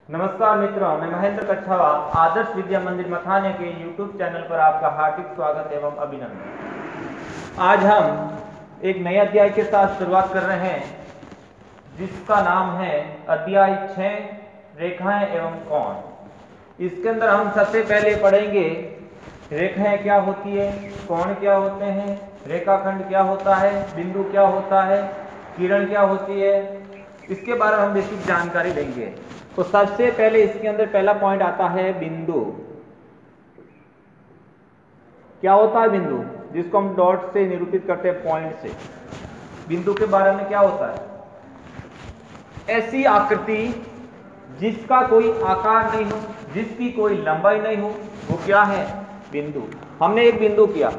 नमस्कार मित्रों, मैं महेंद्र कच्छावा आदर्श विद्या मंदिर मथाने के YouTube चैनल पर आपका हार्दिक स्वागत एवं अभिनंदन। आज हम एक नए अध्याय के साथ शुरुआत कर रहे हैं जिसका नाम है अध्याय 6 रेखाएं एवं कोण। इसके अंदर हम सबसे पहले पढ़ेंगे रेखाएं क्या होती है, कोण क्या होते हैं, रेखाखंड क्या होता है, बिंदु क्या होता है, किरण क्या होती है, इसके बारे में हम बेसिक जानकारी देंगे। तो सबसे पहले इसके अंदर पहला पॉइंट आता है बिंदु। क्या होता है बिंदु, जिसको हम डॉट से निरूपित करते हैं, पॉइंट से। बिंदु के बारे में क्या होता है? ऐसी आकृति जिसका कोई आकार नहीं हो, जिसकी कोई लंबाई नहीं हो, वो क्या है? बिंदु। हमने एक बिंदु किया,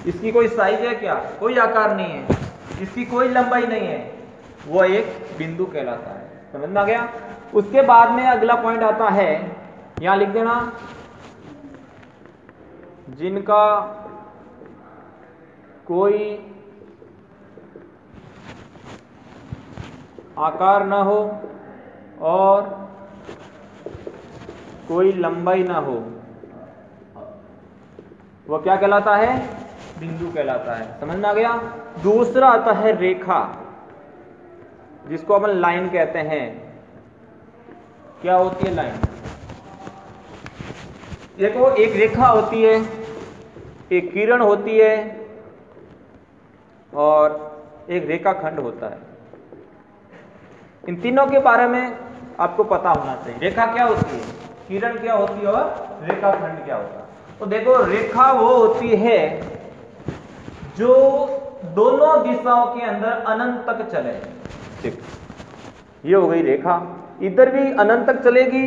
इसकी कोई साइज है क्या? कोई आकार नहीं है, इसकी कोई लंबाई नहीं है, वो एक बिंदु कहलाता है। समझ में आ गया? उसके बाद में अगला पॉइंट आता है, यहां लिख देना, जिनका कोई आकार न हो और कोई लंबाई ना हो, वो क्या कहलाता है? बिंदु कहलाता है। समझ में आ गया? दूसरा आता है रेखा, जिसको अपन लाइन कहते हैं। क्या होती है लाइन? देखो, एक रेखा होती है, एक किरण होती है और एक रेखाखंड होता है। इन तीनों के बारे में आपको पता होना चाहिए। रेखा क्या होती है, किरण क्या होती है और रेखाखंड क्या होता है। तो देखो, रेखा वो होती है जो दोनों दिशाओं के अंदर अनंत तक चले। ठीक, ये हो गई रेखा। इधर भी अनंत तक चलेगी,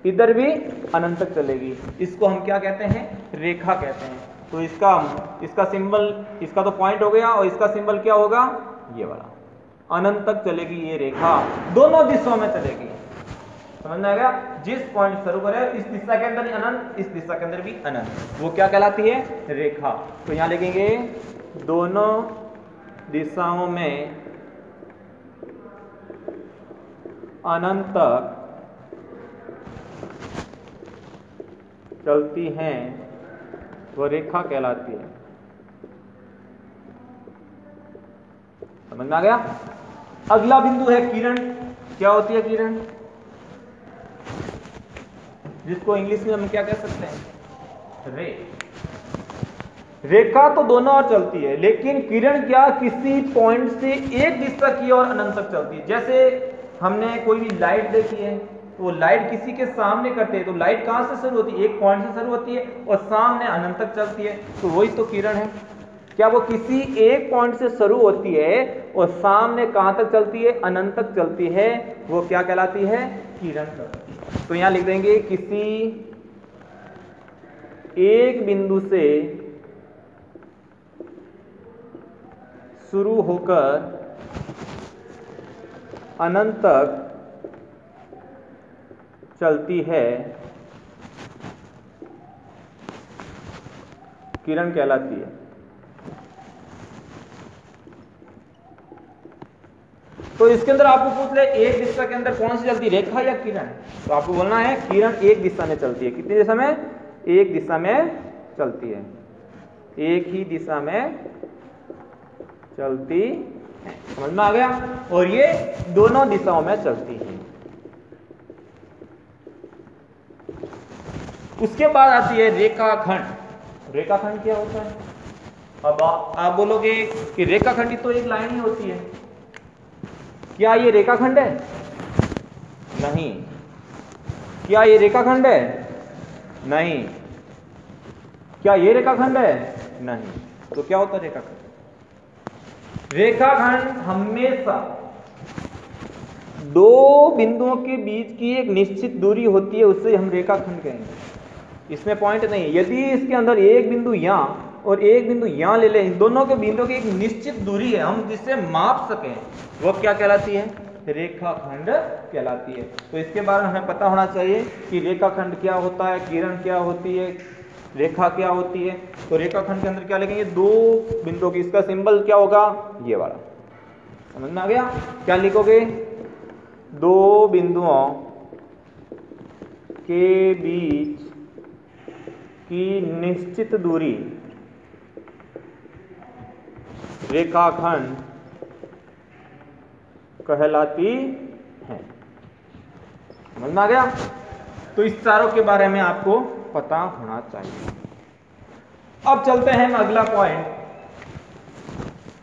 इधर भी अनंत तक चलेगी। इसको हम क्या कहते हैं? रेखा कहते हैं। तो इसका सिंबल, इसका तो पॉइंट हो गया, और इसका सिंबल क्या होगा? ये वाला। अनंत तक चलेगी ये रेखा, दोनों दिशाओं में चलेगी। समझ में आ गया? जिस पॉइंट से शुरू करे, इस दिशा के अंदर अनंत, इस दिशा के अंदर भी अनंत, वो क्या कहलाती है? रेखा। तो यहां लिखेंगे, दोनों दिशाओं में अनंत तक चलती हैं, वो रेखा कहलाती है। समझ में आ गया? अगला बिंदु है किरण। क्या होती है किरण? जिसको इंग्लिश में हम क्या कह सकते हैं? रे। रेखा तो दोनों ओर चलती है, लेकिन किरण क्या? किसी पॉइंट से एक दिशा की ओर अनंत तक चलती है। जैसे हमने कोई भी लाइट देखी है, तो वो लाइट किसी के सामने करते हैं, तो लाइट कहां से शुरू होती है? एक पॉइंट से शुरू होती है और सामने अनंत तक चलती है। तो वही तो किरण है। क्या वो किसी एक पॉइंट से शुरू होती है और सामने कहां तक चलती है? अनंत तक चलती है। वो क्या कहलाती है? किरण कहलाती है। तो यहां लिख देंगे, किसी एक बिंदु से शुरू होकर अनंत तक चलती है, किरण कहलाती है। तो इसके अंदर आपको पूछ ले, एक दिशा के अंदर कौन सी चलती है, रेखा या किरण? तो आपको बोलना है किरण एक दिशा में चलती है। कितनी दिशा में? एक दिशा में चलती है, एक ही दिशा में चलती है। समझ में आ गया? और ये दोनों दिशाओं में चलती है। उसके बाद आती है रेखाखंड। रेखाखंड क्या होता है? अब आप बोलोगे कि रेखाखंड तो एक लाइन ही होती है। क्या ये रेखाखंड है? नहीं। क्या ये रेखाखंड है? नहीं। क्या ये रेखाखंड है? नहीं। तो क्या होता है रेखाखंड? रेखाखंड हमेशा दो बिंदुओं के बीच की एक निश्चित दूरी होती है, उससे हम रेखाखंड कहेंगे। इसमें पॉइंट नहीं है। यदि इसके अंदर एक बिंदु यहां और एक बिंदु यहां ले लें, इन दोनों के बिंदुओं की एक निश्चित दूरी है, हम जिससे माप सकें, वो क्या कहलाती है? रेखाखंड कहलाती है। तो इसके बारे में हमें पता होना चाहिए कि रेखाखंड क्या होता है, किरण क्या होती है, रेखा क्या होती है। तो रेखाखंड के अंदर क्या लिखेंगे? दो बिंदुओं की, इसका सिंबल क्या होगा? ये वाला। समझ में आ गया? क्या लिखोगे? दो बिंदुओं के बीच की निश्चित दूरी रेखाखंड कहलाती है। समझ में आ गया? तो इस चारों के बारे में आपको पता होना चाहिए। अब चलते हैं अगला पॉइंट,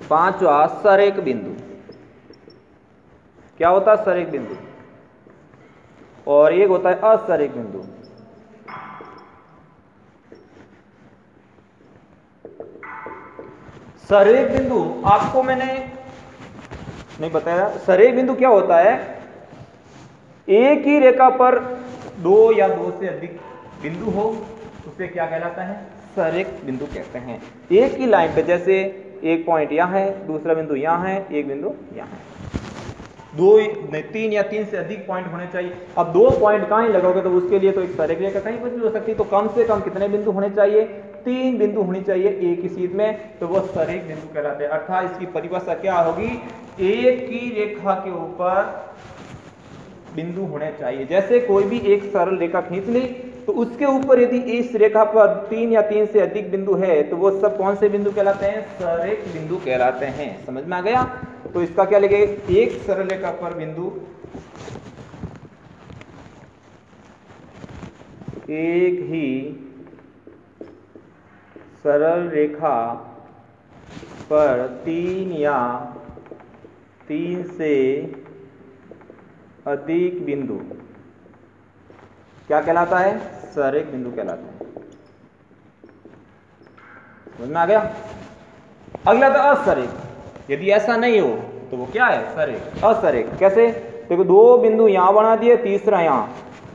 पांचवा, सरेख बिंदु। क्या होता है सरेख बिंदु? और एक होता है असरेख बिंदु। सरेख बिंदु आपको मैंने नहीं बताया। सरेख बिंदु क्या होता है? एक ही रेखा पर दो या दो से अधिक बिंदु हो, उसे क्या कहलाता है? सरेख बिंदु कहते हैं। एक ही लाइन पे, जैसे एक पॉइंट यहां है, दूसरा बिंदु यहां है, एक बिंदु यहां है, तीन या तीन से अधिक पॉइंट होने चाहिए। अब दो पॉइंट कहां लगाओगे तो उसके लिए तो एक सरेख रेखा कहीं कुछ भी हो सकती है, तो कम से कम कितने बिंदु होने चाहिए? 3 बिंदु होनी चाहिए एक ही चीज में, तो वो सरेख बिंदु कहलाते हैं। अर्थात इसकी परिभाषा क्या होगी? एक ही रेखा के ऊपर बिंदु होने चाहिए। जैसे कोई भी एक सरल रेखा खींच ली, तो उसके ऊपर यदि इस रेखा पर 3 या 3 से अधिक बिंदु है, तो वो सब कौन से बिंदु कहलाते हैं? सरेख बिंदु कहलाते हैं। समझ में आ गया? तो इसका क्या लिखेंगे? एक सरल रेखा पर बिंदु, एक ही सरल रेखा पर 3 या 3 से अधिक बिंदु क्या कहलाता है? सरेख बिंदु कहलाता है। समझ में आ गया? अगला था असरेख। यदि ऐसा नहीं हो तो वो क्या है? सरेख। असरेख कैसे? देखो, दो बिंदु यहां बना दिए, तीसरा यहां।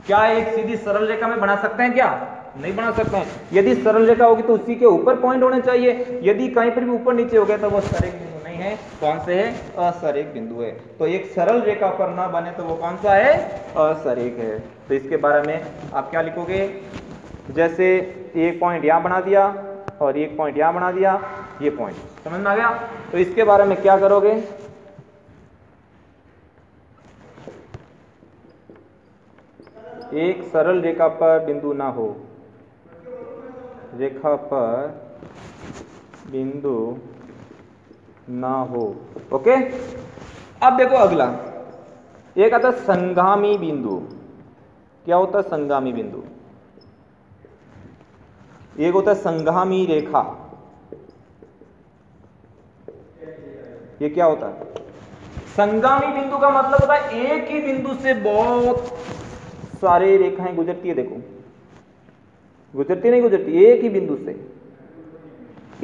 क्या एक सीधी सरल रेखा में बना सकते हैं? क्या नहीं बना सकते हैं। यदि सरल रेखा होगी तो उसी के ऊपर पॉइंट होने चाहिए। यदि कहीं पर भी ऊपर नीचे हो गया तो वो सरेख बिंदु नहीं है। कौन से है? असरेख बिंदु है। तो एक सरल रेखा पर ना बने तो वो कौन सा है? असरेख है। तो इसके बारे में आप क्या लिखोगे? जैसे एक पॉइंट यहां बना दिया और एक पॉइंट यहां बना दिया, ये पॉइंट। समझ में आ गया? तो इसके बारे में क्या करोगे? एक सरल रेखा पर बिंदु ना हो, रेखा पर बिंदु ना हो। ओके, अब देखो अगला, एक आता है संगामी बिंदु। क्या होता है संगामी बिंदु? एक होता है संगामी रेखा। ये क्या होता है? संगामी बिंदु का मतलब होता है एक ही बिंदु से बहुत सारे रेखाएं गुजरती है। देखो, गुजरती नहीं गुजरती? एक ही बिंदु से,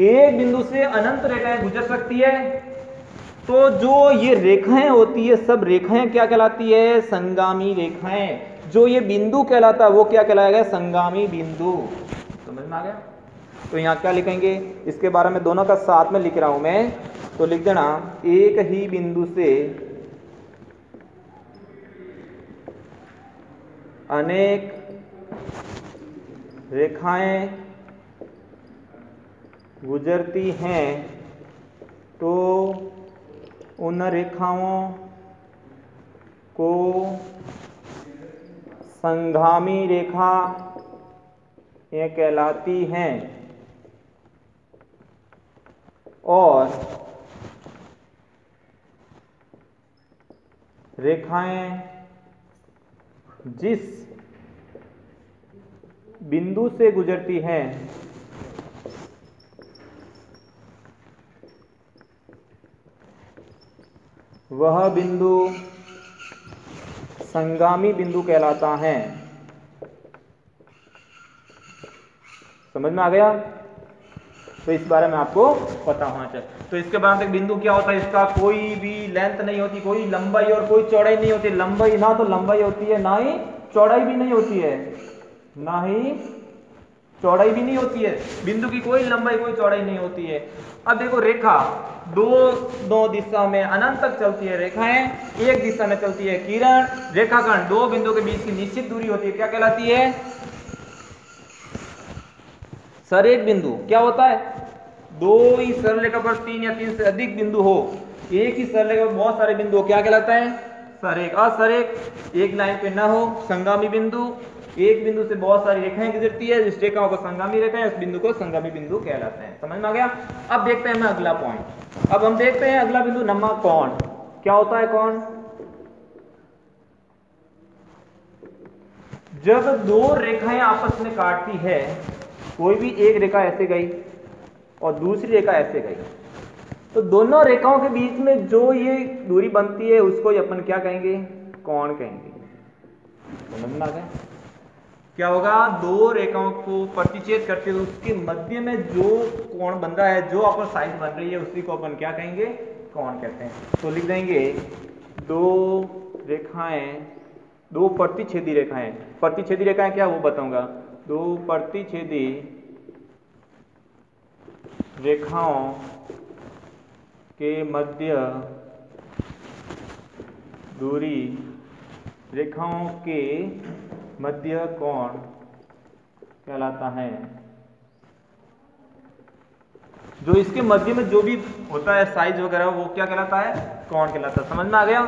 एक बिंदु से अनंत रेखाएं गुजर सकती है। तो जो ये रेखाएं होती है, सब रेखाएं क्या कहलाती है? संगामी रेखाएं। जो ये बिंदु कहलाता है वो क्या कहलाएगा? संगामी बिंदु। समझ में आ गया? तो यहां क्या लिखेंगे? इसके बारे में दोनों का साथ में लिख रहा हूं मैं, तो लिख देना, एक ही बिंदु से अनेक रेखाएं गुजरती हैं तो उन रेखाओं को संगामी रेखा ये कहलाती हैं। और रेखाएं जिस बिंदु से गुजरती हैं वह बिंदु संगामी बिंदु कहलाता है। समझ में आ गया? तो इस बारे में आपको पता होना चाहिए। तो इसके बाद एक बिंदु क्या होता है? इसका कोई भी लेंथ नहीं होती, कोई लंबाई और कोई चौड़ाई नहीं होती। लंबाई ना तो लंबाई होती है, ना ही चौड़ाई भी नहीं होती है, ना ही चौड़ाई भी नहीं होती है। बिंदु की कोई लंबाई कोई चौड़ाई नहीं होती है। अब देखो, रेखा दो दिशा में अनंत तक चलती है। रेखाएं एक दिशा में चलती है। किरण, रेखाखंड, दो बिंदु के बीच की निश्चित दूरी होती है, क्या कहलाती है? सरेख बिंदु। क्या होता है? दो ही सरल रेखा पर 3 या 3 से अधिक बिंदु हो, एक ही सरल रेखा पर बहुत सारे बिंदु हो, क्या कहलाता है? सरेख। असरेख, एक लाइन पे ना हो, संगामी बिंदु, एक बिंदु से बहुत सारी रेखाएं गुजरती है, जिस रेखाओं को संगामी रेखा है उस बिंदु को संगामी बिंदु कहलाते हैं। समझ में आ गया। अब देखते हैं हम अगला पॉइंट। अब हम देखते हैं अगला बिंदु नंबर कोण। क्या होता है कोण? जब दो रेखाएं आपस में काटती है, कोई भी एक रेखा ऐसे गई और दूसरी रेखा ऐसे गई, तो दोनों रेखाओं के बीच में जो ये दूरी बनती है उसको अपन क्या कहेंगे? कोण कहेंगे। समझ में आ गया? क्या होगा? दो रेखाओं को प्रतिच्छेद करते हुए उसके मध्य में जो कोण बन रहा है, जो अपन साइड बन रही है, उसी को अपन क्या कहेंगे? कोण कहते हैं। तो लिख देंगे दो रेखाएं, दो प्रतिच्छेदी रेखाएं। प्रतिच्छेदी रेखाएं क्या वो बताऊंगा। दो प्रतिच्छेदी रेखाओं के मध्य दूरी, रेखाओं के मध्य कोण कहलाता है। जो इसके मध्य में जो भी होता है साइज वगैरह, वो क्या कहलाता है? कोण कहलाता है। समझ में आ गया।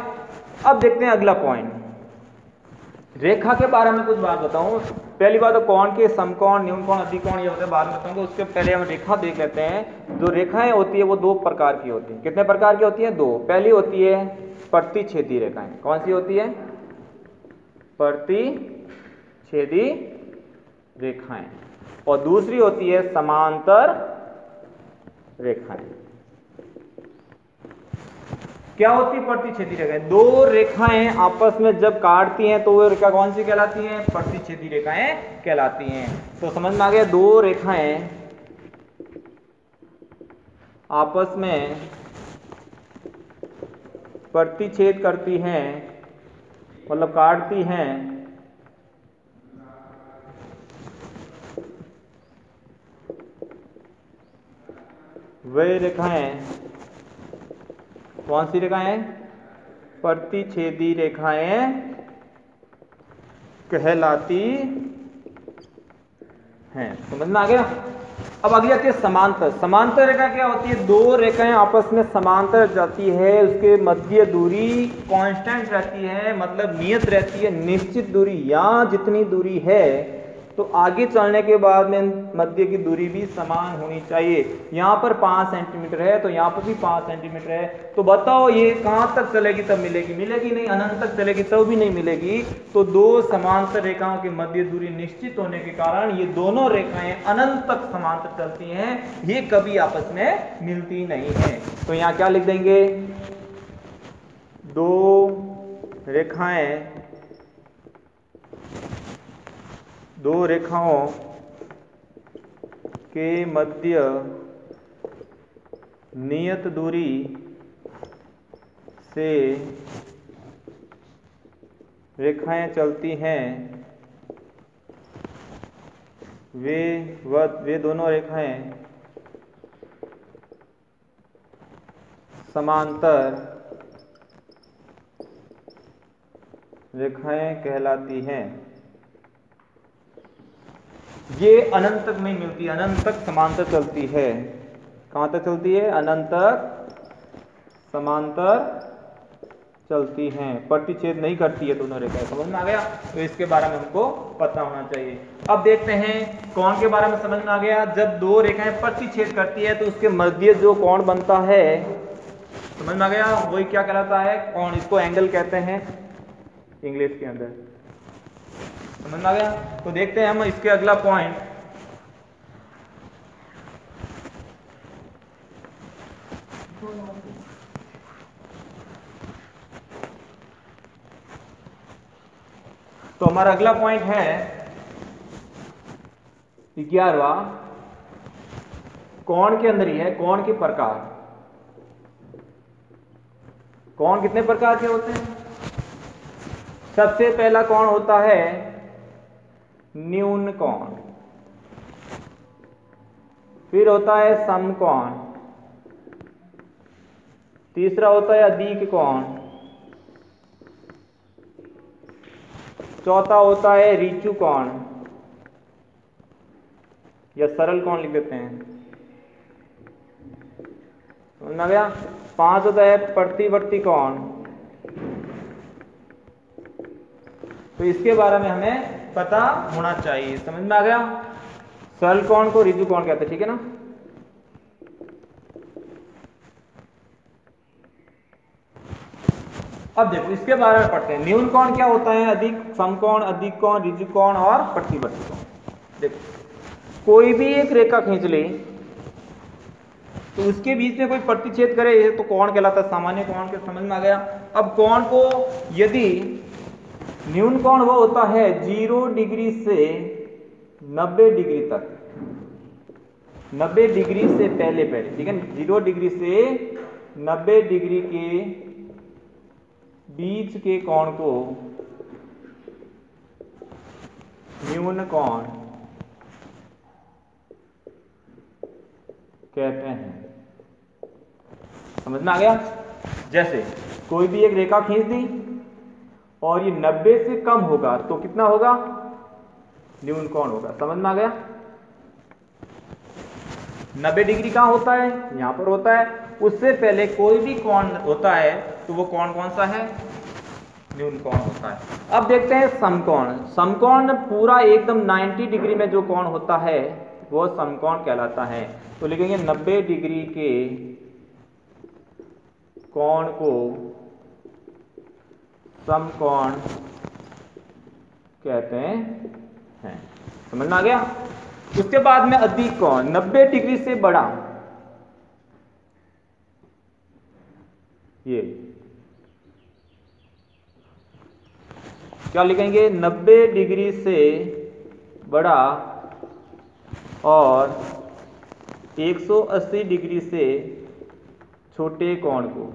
अब देखते हैं अगला पॉइंट। रेखा के बारे में कुछ बात बताऊं। पहली बात तो कोण के समकोण, न्यूनकोण, अधिकोण ये होते हैं, बाद में बताऊंगा। उसके पहले हम रेखा देख लेते हैं। जो रेखाएं होती है वो दो प्रकार की होती है। कितने प्रकार की होती है? दो। पहली होती है प्रतिच्छेदी रेखाएं। कौन सी होती है? प्रतिच्छेदी रेखाएं। और दूसरी होती है समांतर रेखाएं। क्या होती है प्रतिच्छेदी रेखाएं? दो रेखाएं आपस में जब काटती हैं तो वो रेखा कौन सी कहलाती हैं? प्रतिच्छेदी रेखाएं कहलाती हैं। तो समझ में आ गया। दो रेखाएं आपस में प्रतिच्छेद करती हैं, मतलब काटती हैं, वे रेखाएं कौन सी रेखाएं? प्रतिच्छेदी रेखाएं कहलाती हैं। समझ में आ गया। अब अगली आती है समांतर। समांतर रेखा क्या होती है? दो रेखाएं आपस में समांतर जाती है, उसके मध्य दूरी कांस्टेंट रहती है, मतलब नियत रहती है, निश्चित दूरी। या जितनी दूरी है तो आगे चलने के बाद में मध्य की दूरी भी समान होनी चाहिए। यहाँ पर 5 सेंटीमीटर है तो यहाँ पर भी 5 सेंटीमीटर है। तो बताओ ये कहाँ तक चलेगी तब मिलेगी? मिलेगी नहीं। अनंत तक चलेगी तब भी नहीं मिलेगी। तो दो समांतर रेखाओं की मध्य दूरी निश्चित होने के कारण ये दोनों रेखाएं अनंत तक समांतर चलती हैं, ये कभी आपस में मिलती नहीं है। तो यहाँ क्या लिख देंगे? दो रेखाओं के मध्य नियत दूरी से रेखाएं चलती हैं, वे दोनों रेखाएं समांतर रेखाएं कहलाती हैं। ये अनंत तक नहीं मिलती, अनंत तक समांतर चलती है। कहां तक चलती है? अनंत तक समांतर चलती हैं, प्रतिच्छेद नहीं करती है दोनों रेखाएं। समझ में आ गया। तो इसके बारे में हमको पता होना चाहिए। अब देखते हैं कोण के बारे में। समझ में आ गया। जब दो रेखाएं प्रतिच्छेद करती है तो उसके मध्य जो कोण बनता है, समझ में आ गया, वही क्या कहलाता है? कोण। इसको एंगल कहते हैं इंग्लिश के अंदर। समझ में आ गया। तो देखते हैं हम इसके अगला पॉइंट। तो हमारा अगला पॉइंट है 11वां। कोण के अंदर ही है कोण के प्रकार। कोण कितने प्रकार के होते हैं? सबसे पहला कोण होता है न्यून कोण, फिर होता है समकोण, तीसरा होता है अधिक कोण, चौथा होता है ऋचु कोण या सरल कोण लिख देते हैं। समझ में आ गया। 5 होता है प्रतिवर्ती कोण, तो इसके बारे में हमें पता होना चाहिए। समझ में आ गया? सरल कोण को ऋजु कोण कहते हैं, ठीक है ना। अब देखो इसके बारे में पढ़ते हैं। न्यून कोण क्या होता है? अधिक समकोण, अधिक कोण, ऋजु कोण और प्रतिवर्ती कोण। देखो कोई भी एक रेखा खींच ले तो उसके बीच में कोई प्रतिच्छेद करे, ये तो कोण कहलाता है, सामान्य कोण के। समझ में आ गया? अब कोण को यदि न्यून कोण वो होता है 0 डिग्री से 90 डिग्री तक, 90 डिग्री से पहले, ठीक है, 0 डिग्री से 90 डिग्री के बीच के कोण को न्यून कोण कहते हैं। समझ में आ गया? जैसे कोई भी एक रेखा खींच दी और ये 90 से कम होगा तो कितना होगा? न्यून कोण होगा। समझ में आ गया? 90 डिग्री कहां होता है? यहां पर होता है। उससे पहले कोई भी कोण होता है तो वो कोण कौन सा है? न्यून कोण होता है। अब देखते हैं समकोण। समकोण पूरा एकदम 90 डिग्री में जो कोण होता है वो समकोण कहलाता है। तो लिखेंगे 90 डिग्री के कोण को समकोण कहते हैं। समझ में आ गया? उसके बाद में अधिक कोण 90 डिग्री से बड़ा, ये क्या लिखेंगे? 90 डिग्री से बड़ा और 180 डिग्री से छोटे कोण को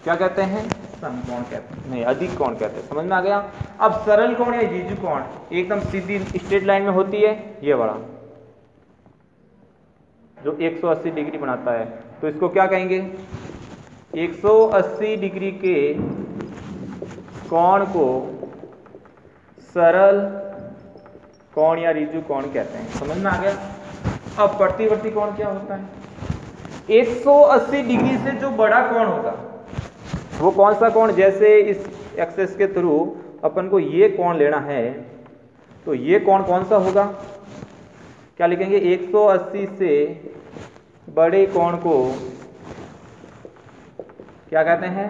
क्या कहते हैं? समकोण कहते हैं, नहीं अधिक कोण कहते हैं। समझ में आ गया? अब सरल कोण या ऋजु कोण एकदम सीधी स्ट्रेट लाइन में होती है, ये वाला जो 180 डिग्री बनाता है, तो इसको क्या कहेंगे? 180 डिग्री के कोण को सरल कोण या ऋजु कोण कहते हैं। समझ में आ गया? अब प्रतिवर्ती कोण क्या होता है? 180 डिग्री से जो बड़ा कोण होगा वो कौन सा कोण? जैसे इस एक्सेस के थ्रू अपन को ये कोण लेना है तो ये कोण कौन सा होगा? क्या लिखेंगे? 180 से बड़े कोण को क्या कहते हैं?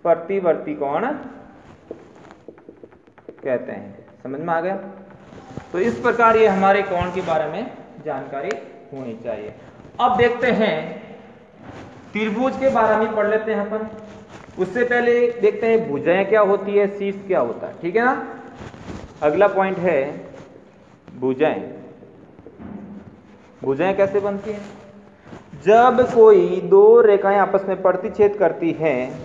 प्रतिवर्ती कोण कहते हैं। समझ में आ गया? तो इस प्रकार ये हमारे कोण के बारे में जानकारी होनी चाहिए। अब देखते हैं त्रिभुज के बारे में पढ़ लेते हैं अपन। उससे पहले देखते हैं भुजाएं क्या होती है, शीर्ष क्या होता है, ठीक है ना। अगला पॉइंट है भुजाएं। भुजाएं कैसे बनती हैं? जब कोई दो रेखाएं आपस में प्रतिच्छेद करती हैं,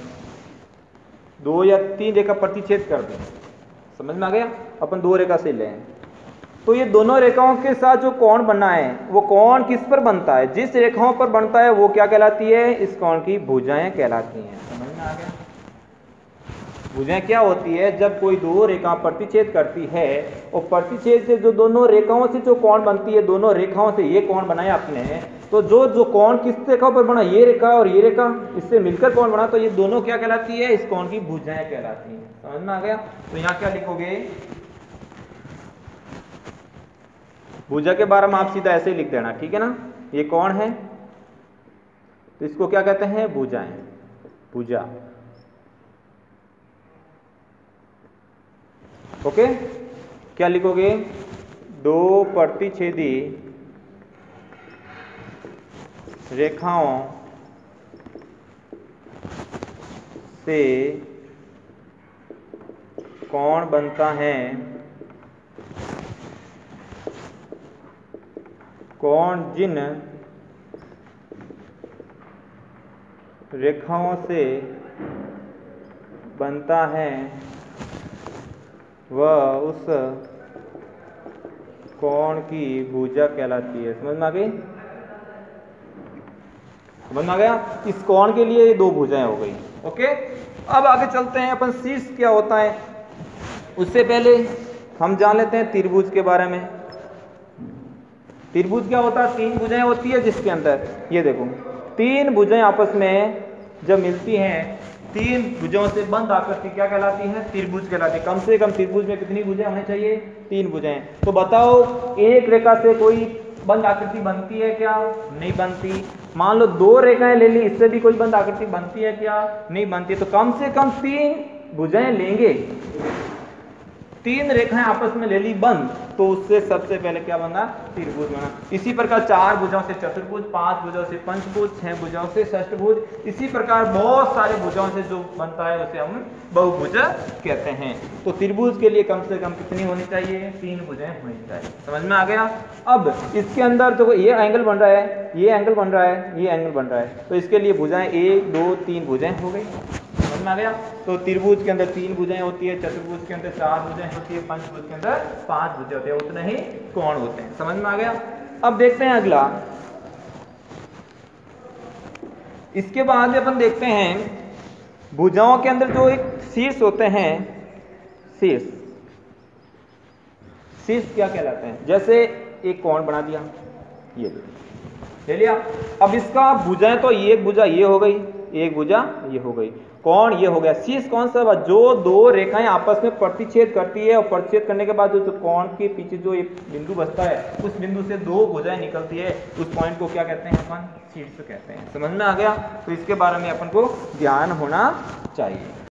2 या 3 रेखा प्रतिच्छेद कर दें। समझ में आ गया? अपन 2 रेखा से लें तो ये दोनों रेखाओं के साथ जो कोण बना है वो कोण किस पर बनता है? जिस रेखाओं पर बनता है वो क्या कहलाती है? इस कोण की भुजाएं कहलाती हैं। समझ में आ गया? भुजाएं क्या होती है? जब कोई 2 रेखा प्रतिच्छेद करती है और प्रतिच्छेद से जो दोनों रेखाओं से जो कोण बनती है, दोनों रेखाओं से ये कोण बनाया आपने, तो जो कोण किस रेखा पर बना? ये रेखा और ये रेखा, इससे मिलकर कोण बना, तो ये दोनों क्या कहलाती है? इस कोण की भुजाएं कहलाती हैं। समझ में आ गया? तो यहाँ क्या लिखोगे? भुजा के बारे में आप सीधा ऐसे ही लिख देना, ठीक है ना। ये कोण है तो इसको क्या कहते हैं? भुजाएं, भुजा। ओके, क्या लिखोगे? 2 प्रतिच्छेदी रेखाओं से कोण बनता है, कोण जिन रेखाओं से बनता है वह उस कोण की भुजा कहलाती है। समझ में आ गई? समझ में आ गया? इस कोण के लिए ये 2 भुजाएं हो गई। ओके, अब आगे चलते हैं अपन शीर्ष क्या होता है। उससे पहले हम जान लेते हैं त्रिभुज के बारे में। त्रिभुज क्या होता है? 3 भुजाएं होती है जिसके अंदर ये देखो 3 भुजाएं आपस में जब मिलती हैं तीन भुजाओं से बंद आकृति क्या कहलाती है? त्रिभुज कहलाती है। कम से कम त्रिभुज में कितनी भुजाएं होनी चाहिए? 3 भुजाएं। तो बताओ एक रेखा से कोई बंद आकृति बनती है क्या? नहीं बनती। मान लो 2 रेखाएं ले ली, इससे भी कोई बंद आकृति बनती है क्या? नहीं बनती। तो कम से कम 3 भुजाएं लेंगे, 3 रेखाएं आपस में ले ली बंद, तो उससे सबसे पहले क्या बना? त्रिभुज बना। इसी प्रकार 4 भुजाओं से चतुर्भुज, 5 भुजाओं से पंचभुज, 6 भुजाओं से षष्ठभुज, इसी प्रकार बहुत सारे भुजाओं से जो बनता है उसे हम बहुभुज कहते हैं। तो त्रिभुज के लिए कम से कम कितनी होनी चाहिए? 3 भुजाएं होनी चाहिए। समझ में आ गया? अब इसके अंदर तो ये एंगल बन रहा है, ये एंगल बन रहा है, ये एंगल बन रहा है, तो इसके लिए भुजाएं 1 2 3 भुजाएं हो गई। समझ में आ गया? तो त्रिभुज के अंदर 3 भुजाएं होती है, चतुर्भुज के अंदर 4 भुजाएं होती है, पंचभुज के अंदर 5 भुजाएं होती है, उतने ही कोण होते हैं। समझ में आ गया? अब देखते हैं अगला। इसके बाद अपन देखते हैं भुजाओं के अंदर जो एक शीर्ष होते हैं, शीर्ष क्या कहलाते हैं? जैसे एक कोण बना दिया, ये ले लिया। अब इसका भुजाएं तो एक भुजा ये हो गई, एक भुजा ये हो गई, कोण ये हो गया। शीर्ष कौन सा? जो 2 रेखाएं आपस में प्रतिच्छेद करती है और प्रतिच्छेद करने के बाद जो कोण के पीछे जो एक बिंदु बचता है, उस बिंदु से 2 भुजाएं निकलती है, उस पॉइंट को क्या कहते हैं? अपन शीर्ष कहते हैं। समझ में आ गया? तो इसके बारे में अपन को ध्यान होना चाहिए।